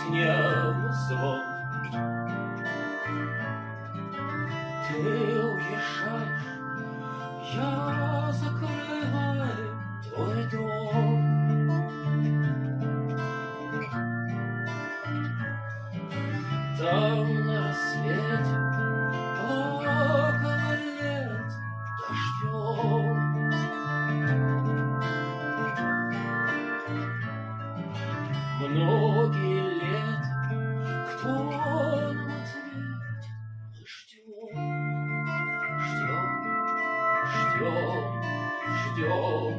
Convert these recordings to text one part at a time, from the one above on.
сне звон. Ты уезжаешь, я закрываю твой дом. Там на рассвете плакала лет дождем. Многие лет, кто нам ответит, мы ждем, ждем, ждем,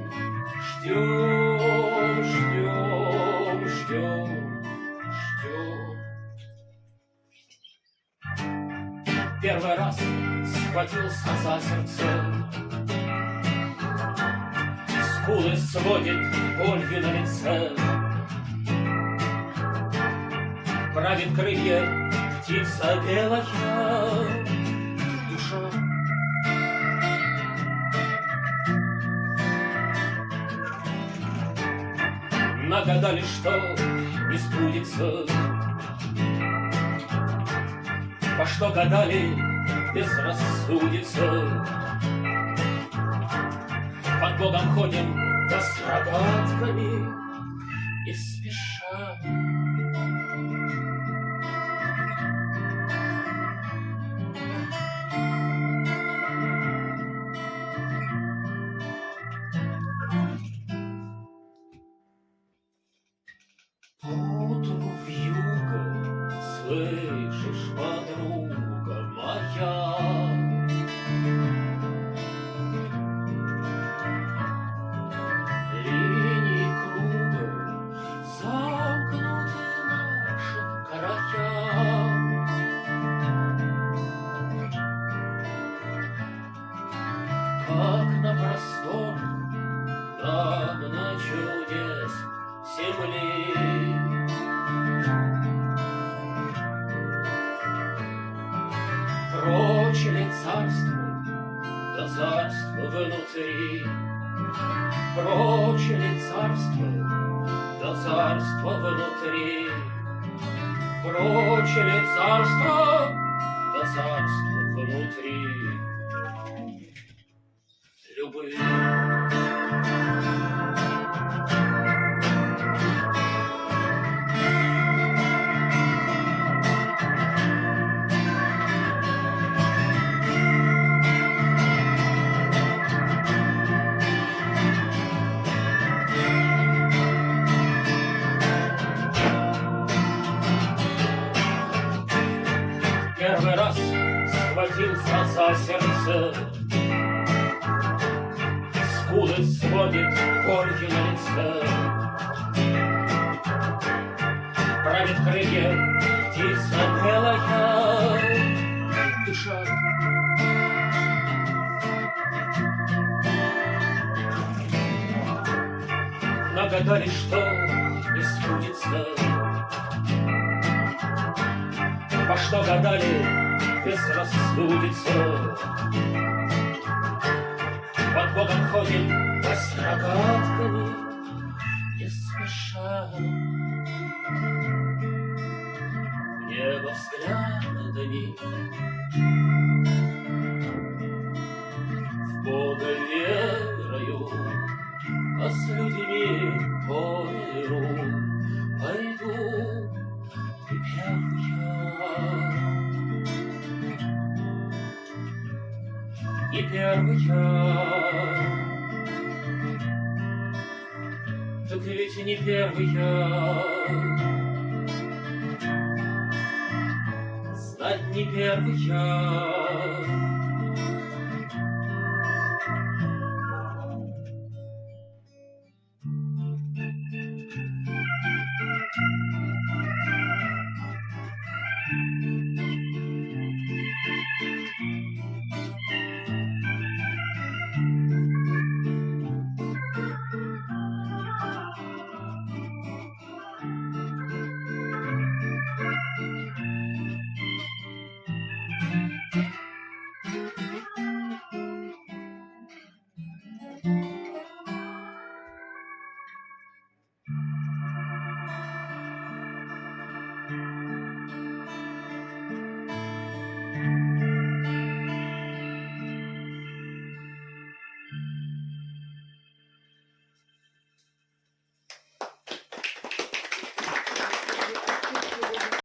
ждем, ждем, ждем, ждем. Первый раз схватился за сердце, скулы сводит болью на лице. Правит крылья птица белая, душа. Нагадали, что не сбудется. По что гадали, безрассудится. Под Богом ходим, да с рогатками не спеша. Поутру вьюга, слышишь, подруга моя, линии круга замкнуты наши края. Как на просторах, там на чудес земли. Прочь ли царство, да царство внутри? Прочь ли царство, да царство внутри? Прочь ли царство, да царство внутри? Любви. Первый раз схватился за сердце, скулы сводит болью на лице. Правит крылья птица белая, душа. Нагадали, что не сбудется. По что гадали, безрассудится. Под Богом ходим, да с рогатками не спеша. В небо взглядами, в Бога верою, а с людьми по миру пойду теперь я. Не первый я, так ведь не первый я, знать не первый я.